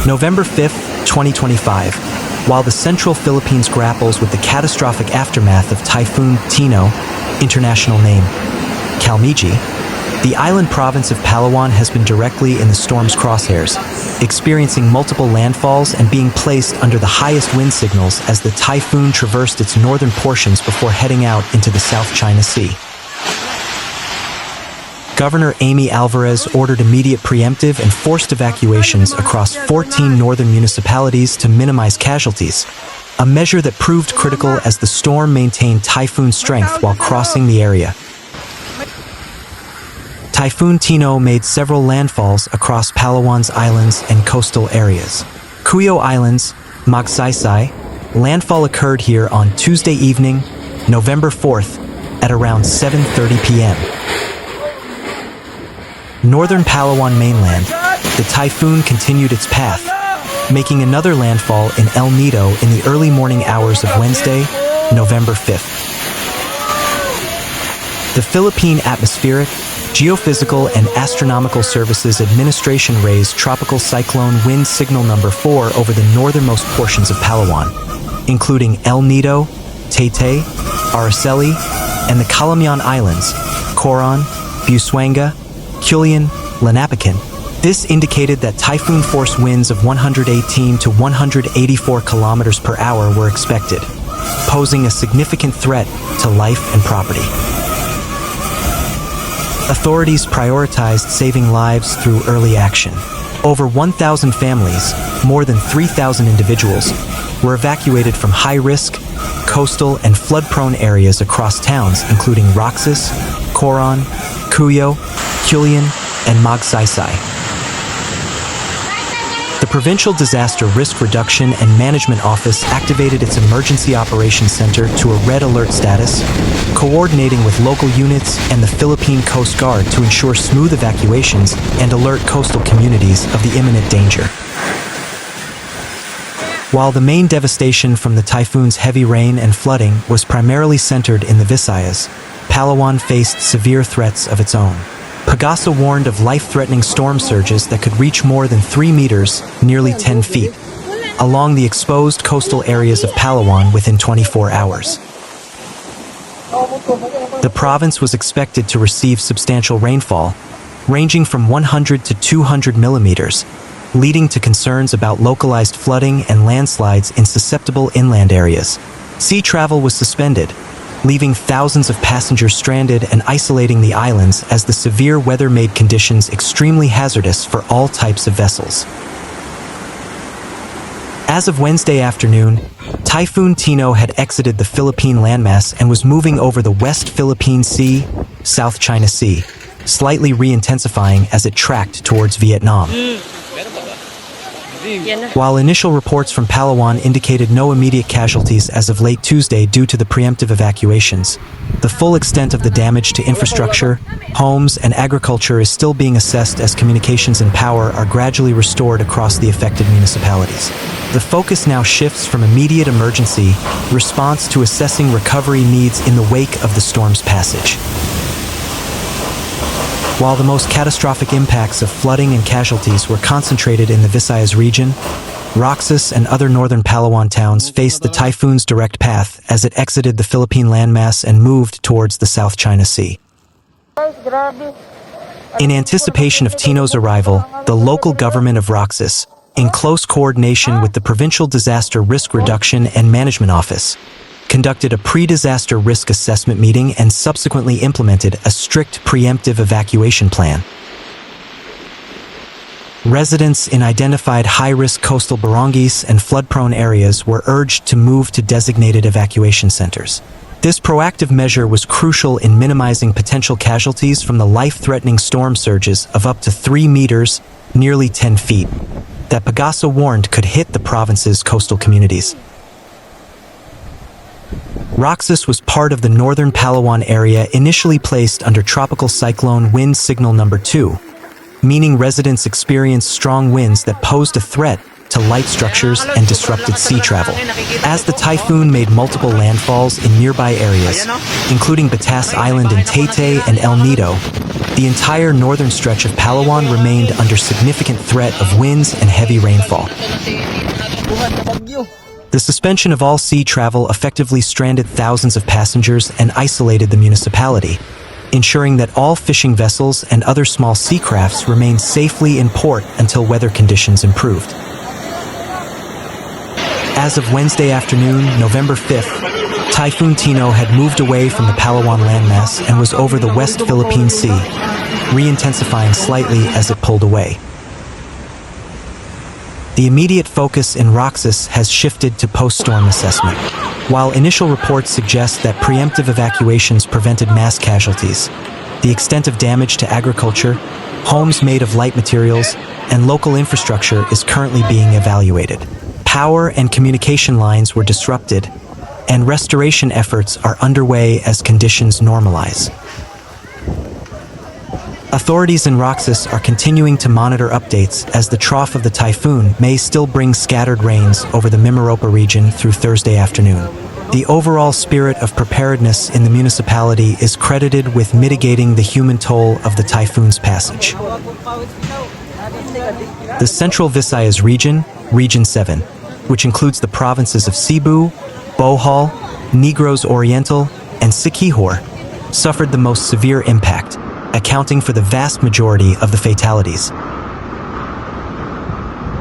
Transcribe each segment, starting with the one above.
November 5th, 2025. While the central Philippines grapples with the catastrophic aftermath of Typhoon Tino, international name calamity, the island province of Palawan has been directly in the storm's crosshairs, experiencing multiple landfalls and being placed under the highest wind signals as the typhoon traversed its northern portions before heading out into the South China Sea. Governor Amy Alvarez ordered immediate preemptive and forced evacuations across 14 northern municipalities to minimize casualties, a measure that proved critical as the storm maintained typhoon strength while crossing the area. Typhoon Tino made several landfalls across Palawan's islands and coastal areas. Cuyo Islands, Magsaysay, landfall occurred here on Tuesday evening, November 4th, at around 7:30 p.m. Northern Palawan mainland, the typhoon continued its path, making another landfall in El Nido in the early morning hours of Wednesday, November 5th. The Philippine Atmospheric, Geophysical and Astronomical Services Administration raised tropical cyclone wind signal number 4 over the northernmost portions of Palawan, including El Nido, Taytay, Araceli, and the Calamian Islands, Coron, Busuanga, Culion, Lanapacan. This indicated that typhoon-force winds of 118 to 184 kilometers per hour were expected, posing a significant threat to life and property. Authorities prioritized saving lives through early action. Over 1,000 families, more than 3,000 individuals, were evacuated from high-risk, coastal, and flood-prone areas across towns including Roxas, Coron, Cuyo, Culion, and Magsaysay. The Provincial Disaster Risk Reduction and Management Office activated its Emergency Operations Center to a red alert status, coordinating with local units and the Philippine Coast Guard to ensure smooth evacuations and alert coastal communities of the imminent danger. While the main devastation from the typhoon's heavy rain and flooding was primarily centered in the Visayas, Palawan faced severe threats of its own. Pagasa warned of life-threatening storm surges that could reach more than 3 meters, nearly 10 feet, along the exposed coastal areas of Palawan within 24 hours. The province was expected to receive substantial rainfall, ranging from 100 to 200 millimeters, leading to concerns about localized flooding and landslides in susceptible inland areas. Sea travel was suspended, leaving thousands of passengers stranded and isolating the islands as the severe weather made conditions extremely hazardous for all types of vessels. As of Wednesday afternoon, Typhoon Tino had exited the Philippine landmass and was moving over the West Philippine Sea, South China Sea, slightly re-intensifying as it tracked towards Vietnam. While initial reports from Palawan indicated no immediate casualties as of late Tuesday due to the preemptive evacuations, the full extent of the damage to infrastructure, homes, and agriculture is still being assessed as communications and power are gradually restored across the affected municipalities. The focus now shifts from immediate emergency response to assessing recovery needs in the wake of the storm's passage. While the most catastrophic impacts of flooding and casualties were concentrated in the Visayas region, Roxas and other northern Palawan towns faced the typhoon's direct path as it exited the Philippine landmass and moved towards the South China Sea. In anticipation of Tino's arrival, the local government of Roxas, in close coordination with the Provincial Disaster Risk Reduction and Management Office, conducted a pre-disaster risk assessment meeting and subsequently implemented a strict preemptive evacuation plan. Residents in identified high-risk coastal barangays and flood-prone areas were urged to move to designated evacuation centers. This proactive measure was crucial in minimizing potential casualties from the life-threatening storm surges of up to 3 meters, nearly 10 feet, that Pagasa warned could hit the province's coastal communities. Roxas was part of the northern Palawan area initially placed under tropical cyclone wind signal number 2, meaning residents experienced strong winds that posed a threat to light structures and disrupted sea travel. As the typhoon made multiple landfalls in nearby areas, including Batas Island in Taytay and El Nido, The entire northern stretch of Palawan remained under significant threat of winds and heavy rainfall. The suspension of all sea travel effectively stranded thousands of passengers and isolated the municipality, ensuring that all fishing vessels and other small sea crafts remained safely in port until weather conditions improved. As of Wednesday afternoon, November 5th, Typhoon Tino had moved away from the Palawan landmass and was over the West Philippine Sea, re-intensifying slightly as it pulled away. The immediate focus in Roxas has shifted to post-storm assessment. While initial reports suggest that preemptive evacuations prevented mass casualties, the extent of damage to agriculture, homes made of light materials, and local infrastructure is currently being evaluated. Power and communication lines were disrupted, and restoration efforts are underway as conditions normalize. Authorities in Roxas are continuing to monitor updates as the trough of the typhoon may still bring scattered rains over the MIMAROPA region through Thursday afternoon. The overall spirit of preparedness in the municipality is credited with mitigating the human toll of the typhoon's passage. The Central Visayas region, Region 7, which includes the provinces of Cebu, Bohol, Negros Oriental, and Siquijor, suffered the most severe impact, accounting for the vast majority of the fatalities.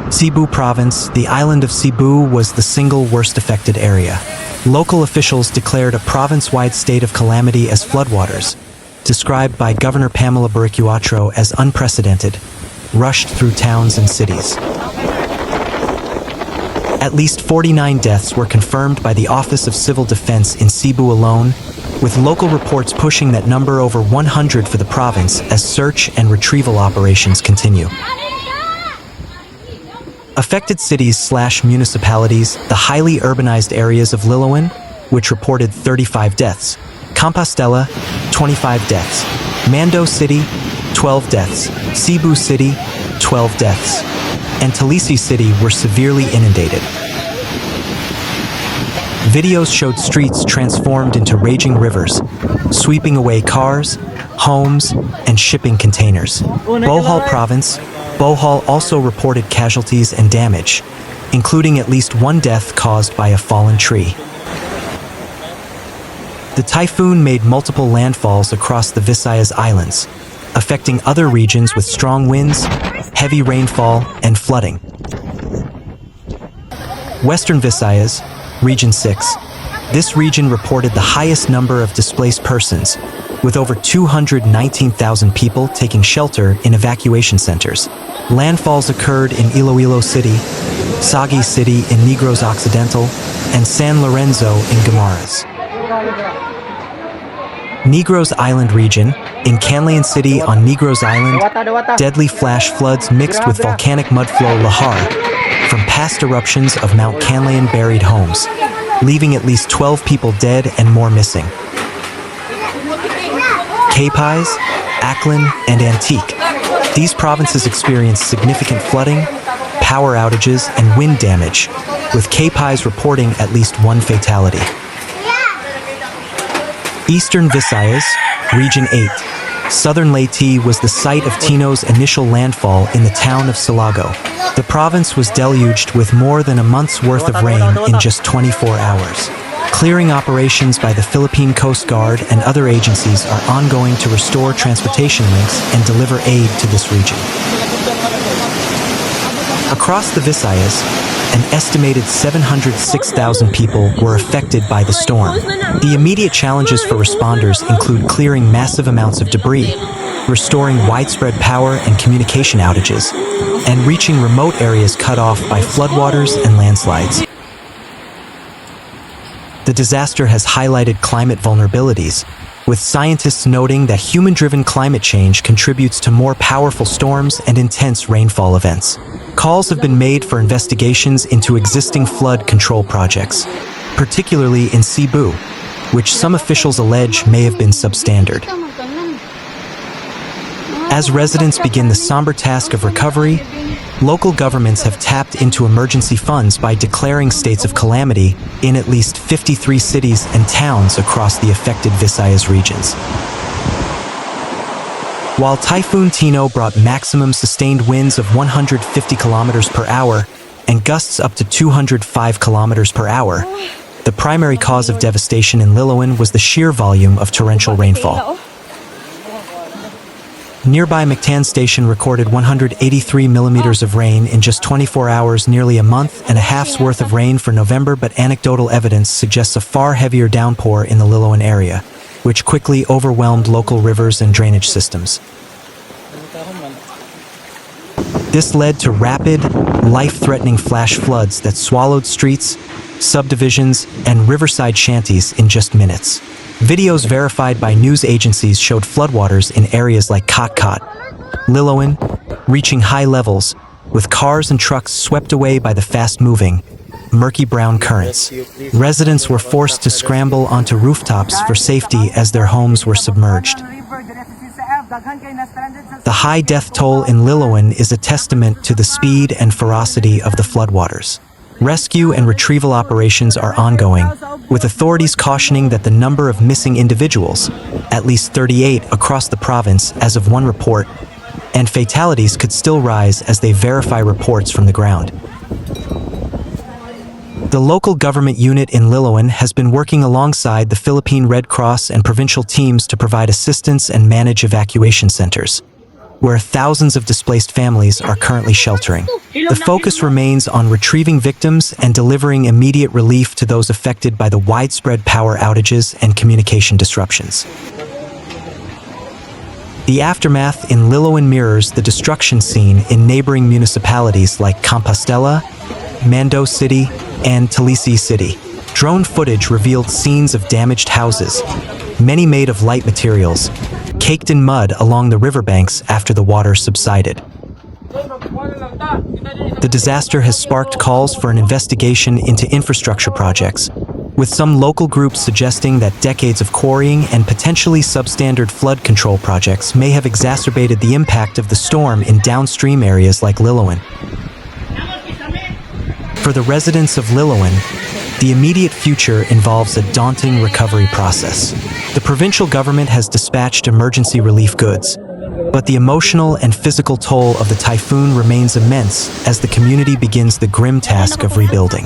Cebu Province, the island of Cebu, was the single worst affected area. Local officials declared a province-wide state of calamity as floodwaters, described by Governor Pamela Baricuatro as unprecedented, rushed through towns and cities. At least 49 deaths were confirmed by the Office of Civil Defense in Cebu alone, with local reports pushing that number over 100 for the province as search and retrieval operations continue. Affected cities/municipalities, the highly urbanized areas of Liloan, which reported 35 deaths, Compostela, 25 deaths, Mando City, 12 deaths, Cebu City, 12 deaths, and Talisi City were severely inundated. Videos showed streets transformed into raging rivers, sweeping away cars, homes, and shipping containers. Bohol Province, Bohol also reported casualties and damage, including at least one death caused by a fallen tree. The typhoon made multiple landfalls across the Visayas Islands, affecting other regions with strong winds, heavy rainfall, and flooding. Western Visayas, Region 6. This region reported the highest number of displaced persons, with over 219,000 people taking shelter in evacuation centers. Landfalls occurred in Iloilo City, Sagi City in Negros Occidental, and San Lorenzo in Guimaras. Negros Island region, in Canlaon City on Negros Island, deadly flash floods mixed with volcanic mudflow lahar from past eruptions of Mount Canlaon buried homes, leaving at least 12 people dead and more missing. Capais, Aklan, and Antique. These provinces experienced significant flooding, power outages, and wind damage, with Capais reporting at least one fatality. Eastern Visayas, Region 8. Southern Leyte was the site of Tino's initial landfall in the town of Silago. The province was deluged with more than a month's worth of rain in just 24 hours. Clearing operations by the Philippine Coast Guard and other agencies are ongoing to restore transportation links and deliver aid to this region. Across the Visayas, an estimated 706,000 people were affected by the storm. The immediate challenges for responders include clearing massive amounts of debris, restoring widespread power and communication outages, and reaching remote areas cut off by floodwaters and landslides. The disaster has highlighted climate vulnerabilities, with scientists noting that human-driven climate change contributes to more powerful storms and intense rainfall events. Calls have been made for investigations into existing flood control projects, particularly in Cebu, which some officials allege may have been substandard. As residents begin the somber task of recovery, local governments have tapped into emergency funds by declaring states of calamity in at least 53 cities and towns across the affected Visayas regions. While Typhoon Tino brought maximum sustained winds of 150 kilometers per hour and gusts up to 205 kilometers per hour, the primary cause of devastation in Liloan was the sheer volume of torrential rainfall. Nearby Mactan Station recorded 183 millimeters of rain in just 24 hours, nearly a month and a half's worth of rain for November, but anecdotal evidence suggests a far heavier downpour in the Liloan area, which quickly overwhelmed local rivers and drainage systems. This led to rapid, life-threatening flash floods that swallowed streets, subdivisions, and riverside shanties in just minutes. Videos verified by news agencies showed floodwaters in areas like Katkat, Liloan, reaching high levels, with cars and trucks swept away by the fast-moving, murky brown currents. Residents were forced to scramble onto rooftops for safety as their homes were submerged. The high death toll in Liloan is a testament to the speed and ferocity of the floodwaters. Rescue and retrieval operations are ongoing, with authorities cautioning that the number of missing individuals, at least 38 across the province as of one report, and fatalities could still rise as they verify reports from the ground. The local government unit in Liloan has been working alongside the Philippine Red Cross and provincial teams to provide assistance and manage evacuation centers, where thousands of displaced families are currently sheltering. The focus remains on retrieving victims and delivering immediate relief to those affected by the widespread power outages and communication disruptions. The aftermath in Liloan mirrors the destruction scene in neighboring municipalities like Compostela, Mando City, and Talisi City. Drone footage revealed scenes of damaged houses, many made of light materials, caked in mud along the riverbanks after the water subsided. The disaster has sparked calls for an investigation into infrastructure projects, with some local groups suggesting that decades of quarrying and potentially substandard flood control projects may have exacerbated the impact of the storm in downstream areas like Liloan. For the residents of Liloan, the immediate future involves a daunting recovery process. The provincial government has dispatched emergency relief goods, but the emotional and physical toll of the typhoon remains immense as the community begins the grim task of rebuilding.